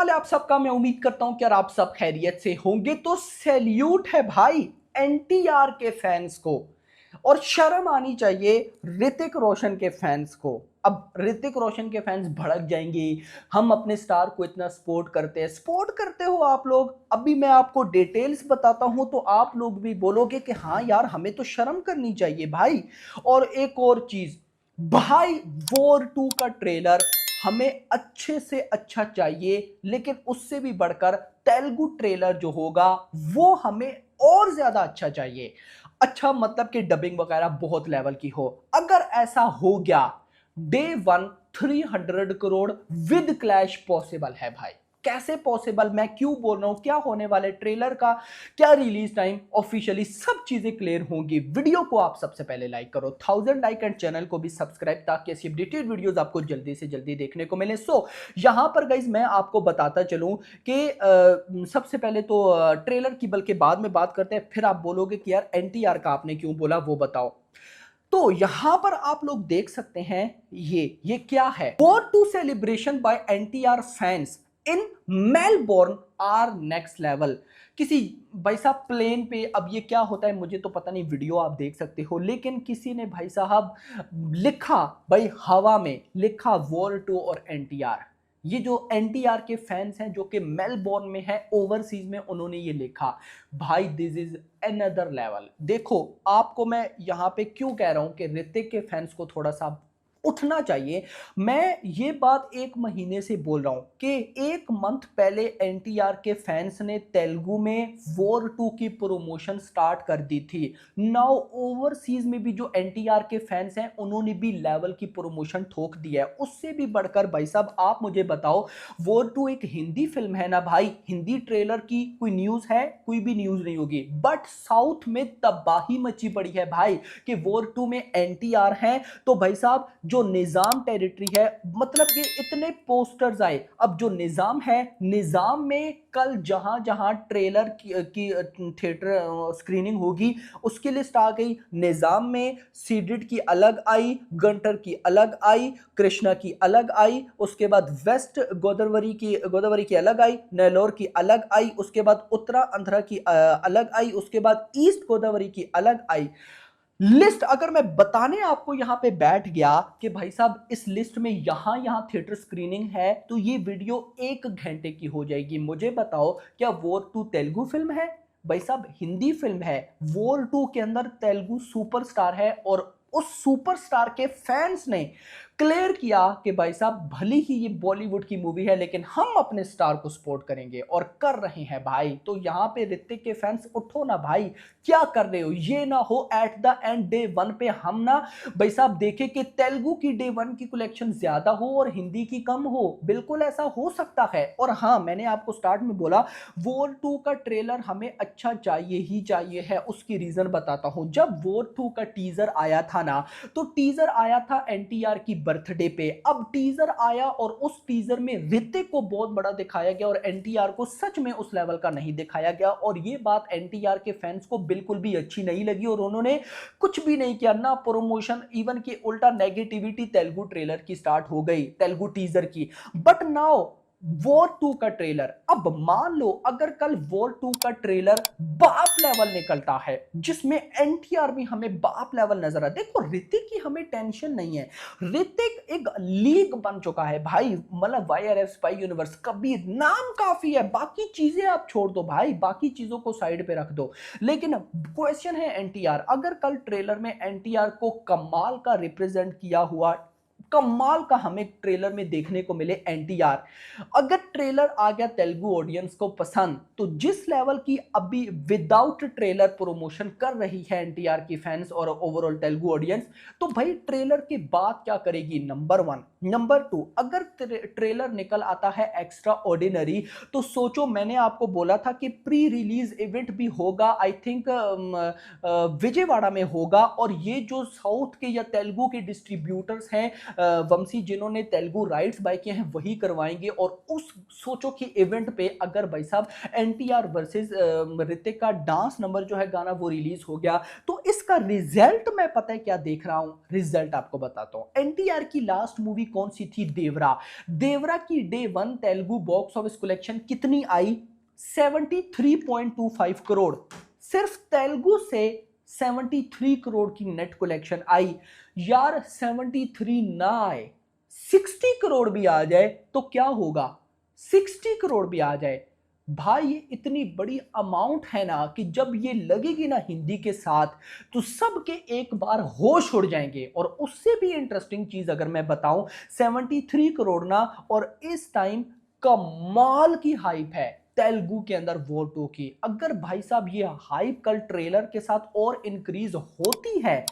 हाल है आप सबका। मैं उम्मीद करता हूं कि यार आप सब खैरियत से होंगे। तो सैल्यूट है भाई एनटीआर के फैंस को, और शर्म आनी चाहिए ऋतिक रोशन के फैंस को। अब ऋतिक रोशन के फैंस भड़क जाएंगे, हम अपने स्टार को इतना सपोर्ट करते हैं। सपोर्ट करते हो आप लोग, अभी मैं आपको डिटेल्स बताता हूं तो आप लोग भी बोलोगे कि हाँ यार हमें तो शर्म करनी चाहिए भाई। और एक और चीज भाई, वॉर 2 का ट्रेलर हमें अच्छे से अच्छा चाहिए, लेकिन उससे भी बढ़कर तेलुगु ट्रेलर जो होगा वो हमें और ज्यादा अच्छा चाहिए। अच्छा मतलब कि डबिंग वगैरह बहुत लेवल की हो। अगर ऐसा हो गया, day 1 300 crore with clash possible है भाई। कैसे पॉसिबल, मैं क्यों बोल रहा हूं, क्या होने वाले ट्रेलर का, क्या रिलीज टाइम, ऑफिशियली सब चीजें क्लियर होंगी। वीडियो को आप सबसे पहले लाइक करो, 1000 लाइक, एंड चैनल को भी सब्सक्राइब, ताकि ऐसी अपडेटेड वीडियोस आपको जल्दी से जल्दी देखने को मिले। सो यहां पर गाइज मैं आपको बताता चलूं कि सबसे पहले तो ट्रेलर की बल्कि बाद में बात करते हैं, फिर आप बोलोगे कि यार एनटीआर का आपने क्यों बोला वो बताओ। तो यहां पर आप लोग देख सकते हैं, ये क्या है, War 2 celebration by NTR fans in Melbourne are next level. किसी भाई साहब प्लेन पे, अब ये क्या होता है मुझे तो पता नहीं, वीडियो आप देख सकते हो, लेकिन किसी ने भाई साहब लिखा, भाई हवा में लिखा वॉर 2 और एनटीआर। ये जो एनटीआर के फैंस हैं जो कि मेलबोर्न में है, ओवरसीज में, उन्होंने ये लिखा। भाई दिस इज अनदर लेवल। देखो आपको मैं यहां पे क्यों कह रहा हूं कि ऋतिक के फैंस को थोड़ा सा उठना चाहिए। मैं ये बात 1 महीने से बोल रहा हूं कि 1 मंथ पहले एनटीआर के फैंस ने तेलुगु में वॉर 2 की प्रमोशन स्टार्ट कर दी थी। नाउ ओवरसीज में भी जो एनटीआर के फैंस हैं उन्होंने भी लेवल की प्रमोशन ठोक दी है। उससे भी बढ़कर भाई साहब आप मुझे बताओ, वॉर 2 एक हिंदी फिल्म है ना भाई, हिंदी ट्रेलर की कोई न्यूज है? कोई भी न्यूज नहीं होगी। बट साउथ में तबाही मची पड़ी है भाई कि वॉर 2 में एनटीआर है। तो भाई साहब जो निजाम टेरिटरी है, मतलब ये इतने पोस्टर्स आए। अब जो निजाम है, निजाम में कल जहां जहां ट्रेलर की थिएटर स्क्रीनिंग होगी उसकी लिस्ट आ गई। निजाम में सीडिड की अलग आई, गंटर की अलग आई, कृष्णा की अलग आई, उसके बाद वेस्ट गोदावरी की अलग आई, नेलोर की अलग आई, उसके बाद उत्तरा आंध्रा की अलग आई, उसके बाद ईस्ट गोदावरी की अलग आई। लिस्ट अगर मैं बताने आपको यहां पे बैठ गया कि भाई साहब इस लिस्ट में यहां यहां थिएटर स्क्रीनिंग है, तो ये वीडियो 1 घंटे की हो जाएगी। मुझे बताओ क्या वॉर 2 तेलुगु फिल्म है? भाई साहब हिंदी फिल्म है। वॉर 2 के अंदर तेलुगु सुपरस्टार है, और उस सुपरस्टार के फैंस ने क्लियर किया कि भाई साहब भले ही ये बॉलीवुड की मूवी है, लेकिन हम अपने स्टार को सपोर्ट करेंगे, और कर रहे हैं भाई। तो यहां पे ऋतिक के फैंस उठो ना भाई, क्या कर रहे हो? ये ना हो एट द एंड डे 1 पे हम ना भाई साहब देखे कि तेलुगु की डे 1 की कलेक्शन ज्यादा हो और हिंदी की कम हो। बिल्कुल ऐसा हो सकता है। और हाँ, मैंने आपको स्टार्ट में बोला वॉर 2 का ट्रेलर हमें अच्छा चाहिए ही चाहिए है। उसकी रीजन बताता हूं। जब वॉर 2 का टीजर आया था ना, तो टीजर आया था एनटीआर की बर्थडे पे। अब टीजर आया और उस टीजर में ऋतिक को बहुत बड़ा दिखाया गया, और एनटीआर को सच में उस लेवल का नहीं दिखाया गया। और ये बात एनटीआर के फैंस को बिल्कुल भी अच्छी नहीं लगी, और उन्होंने कुछ भी नहीं किया, ना प्रमोशन, इवन की उल्टा नेगेटिविटी तेलुगु ट्रेलर की स्टार्ट हो गई, तेलुगु टीजर की। बट नाउ वॉर 2 का ट्रेलर, अब मान लो अगर कल वॉर 2 का ट्रेलर बाप लेवल निकलता है, जिसमें एनटीआर भी हमें बाप लेवल नजर आता। देखो ऋतिक की हमें टेंशन नहीं है, ऋतिक एक लीग बन चुका है भाई। मतलब वाईआरएफ स्पाई यूनिवर्स, कबीर, नाम काफी है, बाकी चीजें आप छोड़ दो भाई, बाकी चीजों को साइड पे रख दो। लेकिन क्वेश्चन है एनटीआर, अगर कल ट्रेलर में एनटीआर को कमाल का रिप्रेजेंट किया हुआ, कमाल का हमें ट्रेलर में देखने को मिले एनटीआर, अगर ट्रेलर आ गया तेलुगु ऑडियंस को पसंद, तो जिस लेवल की अभी विदाउट ट्रेलर प्रमोशन कर रही है एनटीआर की फैंस और ओवरऑल तेलुगु ऑडियंस, तो भाई ट्रेलर के बाद क्या करेगी? नंबर 1। नंबर 2, अगर ट्रेलर निकल आता है एक्स्ट्रा ऑर्डिनरी, तो सोचो, मैंने आपको बोला था कि प्री रिलीज इवेंट भी होगा, आई थिंक विजयवाड़ा में होगा, और ये जो साउथ के या तेलुगु के डिस्ट्रीब्यूटर्स हैं वंशी जिन्होंने तेलुगु राइट्स बाय किए हैं वही करवाएंगे। और उस सोचो कि इवेंट पे अगर भाई साहब एनटीआर वर्सेस ऋतिक का डांस नंबर जो है गाना वो रिलीज हो गया, तो इसका रिजल्ट मैं पता है क्या देख रहा हूं, रिजल्ट आपको बताता हूं। एनटीआर की लास्ट मूवी कौन सी थी? देवरा। देवरा की day one Telugu box office collection कितनी आई? 73.25 करोड़। सिर्फ तेलुगु से 73 करोड़ की नेट कलेक्शन आई। यार 73 ना आए, 60 करोड़ भी आ जाए तो क्या होगा? 60 करोड़ भी आ जाए भाई, ये इतनी बड़ी अमाउंट है ना कि जब ये लगेगी ना हिंदी के साथ तो सबके एक बार होश उड़ जाएंगे। और उससे भी इंटरेस्टिंग चीज अगर मैं बताऊं, 73 करोड़ ना, और इस टाइम कमाल की हाइप है तेलुगु के अंदर वॉर 2 की। अगर भाई साहब ये हाइप कल ट्रेलर के साथ और इंक्रीज होती है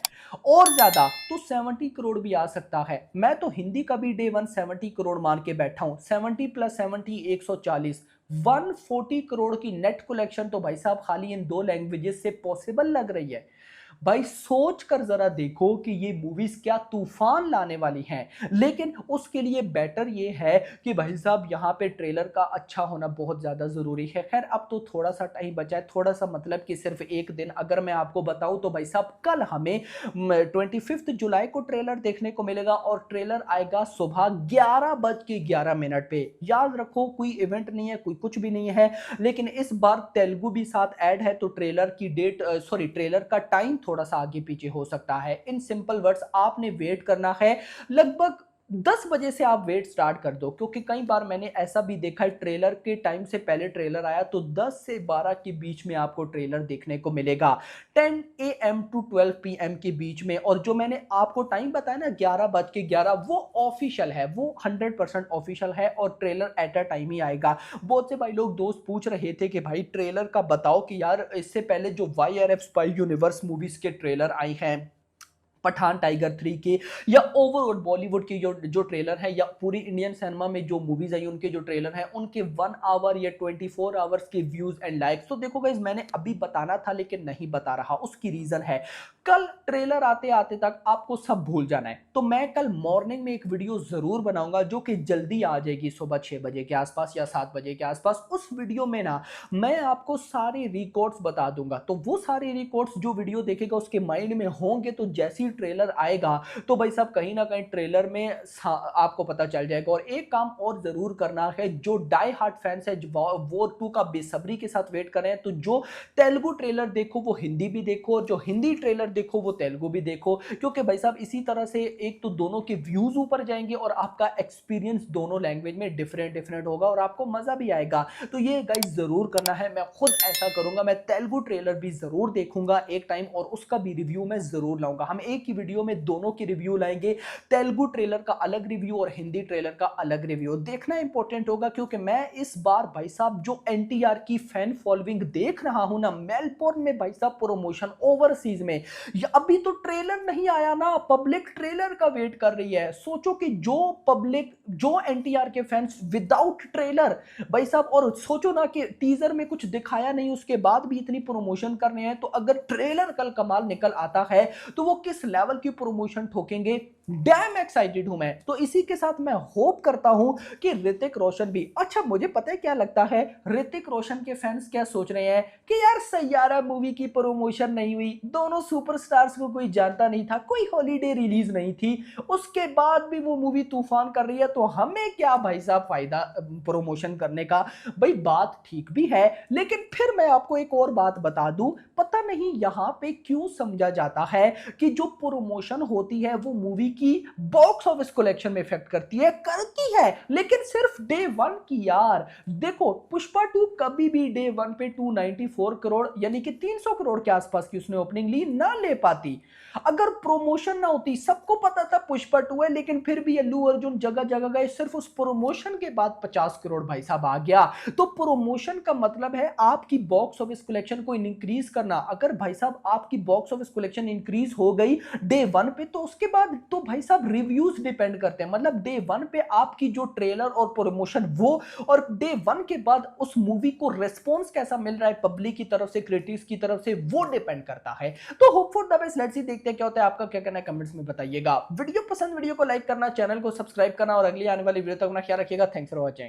और ज्यादा तो 70 करोड़ भी आ सकता है। मैं तो हिंदी का भी डे वन 70 करोड़ मान के बैठा हूं। 70 प्लस 70 140, 140 करोड़ की नेट कलेक्शन तो भाई साहब खाली इन दो लैंग्वेजेस से पॉसिबल लग रही है। भाई सोच कर जरा देखो कि ये मूवीज क्या तूफान लाने वाली हैं। लेकिन उसके लिए बेटर ये है कि भाई साहब यहाँ पे ट्रेलर का अच्छा होना बहुत ज्यादा जरूरी है। खैर अब तो थोड़ा सा टाइम बचा है, थोड़ा सा मतलब कि सिर्फ एक दिन अगर मैं आपको बताऊं तो भाई साहब कल हमें 25 जुलाई को ट्रेलर देखने को मिलेगा और ट्रेलर आएगा सुबह 11:11 पे। याद रखो कोई इवेंट नहीं है, कोई कुछ भी नहीं है, लेकिन इस बार तेलुगु भी साथ ऐड है तो ट्रेलर की डेट सॉरी ट्रेलर का टाइम थोड़ा सा आगे पीछे हो सकता है। इन सिंपल वर्ड्स आपने वेट करना है लगभग 10 बजे से। आप वेट स्टार्ट कर दो, क्योंकि कई बार मैंने ऐसा भी देखा है ट्रेलर के टाइम से पहले ट्रेलर आया तो 10 से 12 के बीच में आपको ट्रेलर देखने को मिलेगा, 10 AM टू 12 PM के बीच में। और जो मैंने आपको टाइम बताया ना 11:11 वो ऑफिशियल है, वो 100% ऑफिशियल है और ट्रेलर एट अ टाइम ही आएगा। बहुत से भाई लोग दोस्त पूछ रहे थे कि भाई ट्रेलर का बताओ कि यार इससे पहले जो YRF स्पाई यूनिवर्स मूवीज के ट्रेलर आई हैं, पठान टाइगर 3 के, या ओवरऑल बॉलीवुड के जो ट्रेलर है, या पूरी इंडियन सिनेमा में जो मूवीज आई उनके जो ट्रेलर हैं उनके 1 आवर या 24 आवर्स के व्यूज एंड लाइक्स। तो देखो गाइस मैंने अभी बताना था लेकिन नहीं बता रहा, उसकी रीजन है कल ट्रेलर आते आते तक आपको सब भूल जाना है। तो मैं कल मॉर्निंग में एक वीडियो जरूर बनाऊंगा जो कि जल्दी आ जाएगी सुबह 6 बजे के आसपास या 7 बजे के आसपास। उस वीडियो में ना मैं आपको सारे रिकॉर्ड्स बता दूंगा, तो वो सारे रिकॉर्ड्स जो वीडियो देखेगा उसके माइंड में होंगे, तो जैसे ही ट्रेलर आएगा तो भाई साहब कहीं ना कहीं ट्रेलर में आपको पता चल जाएगा। और एक काम और जरूर करना है, जो डाई हार्ट फैंस है वॉर 2 का बेसब्री के साथ वेट कर रहे हैं, तो जो तेलुगु ट्रेलर देखो वो हिंदी भी देखो, और जो हिंदी ट्रेलर देखो वो तेलुगु भी देखो, क्योंकि भाई साहब इसी तरह से एक तो दोनों के व्यूज ऊपर जाएंगे और आपका एक्सपीरियंस दोनों लैंग्वेज में डिफरेंट डिफरेंट होगा और आपको मजा भी आएगा। तो ये गाइस जरूर करना है, मैं खुद ऐसा करूंगा, मैं तेलुगु ट्रेलर भी जरूर देखूंगा एक टाइम और उसका भी रिव्यू मैं जरूर लाऊंगा। हम एक ही वीडियो में दोनों की रिव्यू लाएंगे, तेलुगु ट्रेलर का अलग रिव्यू और हिंदी ट्रेलर का अलग रिव्यू। देखना इंपॉर्टेंट होगा क्योंकि मैं इस बार भाई साहब जो एनटीआर की फैन फॉलोइंग देख रहा हूं ना मेलबोर्न में भाई साहब प्रमोशन ओवरसीज में, अभी तो ट्रेलर नहीं आया ना, पब्लिक ट्रेलर का वेट कर रही है। सोचो कि जो पब्लिक जो एनटीआर के फैंस विदाउट ट्रेलर भाई साहब, और सोचो ना कि टीजर में कुछ दिखाया नहीं उसके बाद भी इतनी प्रमोशन कर रहे हैं, तो अगर ट्रेलर कल कमाल निकल आता है तो वो किस लेवल की प्रमोशन ठोकेंगे। डैम एक्साइटेड हूं मैं। तो इसी के साथ मैं होप करता हूं कि ऋतिक रोशन भी, अच्छा मुझे पता है क्या लगता है ऋतिक रोशन के फैंस क्या सोच रहे हैं कि यार सैयारा मूवी की प्रमोशन नहीं हुई, दोनों सुपरस्टार्स को कोई जानता नहीं था, कोई हॉलीडे रिलीज नहीं थी, उसके बाद भी वो मूवी तूफान कर रही है, तो हमें क्या भाई साहब फायदा प्रमोशन करने का। भाई बात ठीक भी है, लेकिन फिर मैं आपको एक और बात बता दूं, पता नहीं यहां पे क्यों समझा जाता है कि जो प्रमोशन होती है वो मूवी की बॉक्स ऑफिस कलेक्शन में इफेक्ट करती है, लेकिन सिर्फ डे वन की। यार देखो पुष्पा 2 कभी भी डे वन पे 294 करोड़ यानी कि 300 करोड़ के आसपास की उसने ओपनिंग ली ना ले पाती अगर प्रमोशन ना होती। सबको पता था पुष्पा 2 है, लेकिन फिर भी अल्लू अर्जुन जगह जगह गए, सिर्फ उस प्रमोशन के बाद 50 करोड़ भाई साहब आ गया। तो प्रमोशन का मतलब है आपकी बॉक्स ऑफिस कलेक्शन को इंक्रीज करना। अगर भाई साहब आपकी बॉक्स ऑफिस कलेक्शन इंक्रीज हो गई डे वन पे, तो उसके बाद तो भाई साहब रिव्यूज डिपेंड करते हैं। मतलब डे वन पे आपकी जो ट्रेलर और प्रमोशन वो, और डे वन के बाद उस मूवी को रेस्पॉन्स कैसा मिल रहा है पब्लिक की तरफ से, क्रिटिक्स की तरफ से, वो डिपेंड करता है। तो hope for the best, let's see, देखते हैं क्या होता है। आपका क्या कहना है कमेंट्स में बताइएगा। वीडियो पसंद, वीडियो को लाइक करना, चैनल को सब्सक्राइब करना और अगली आने वाली वीडियो तक अपना ख्याल रखिएगा। Thanks for watching.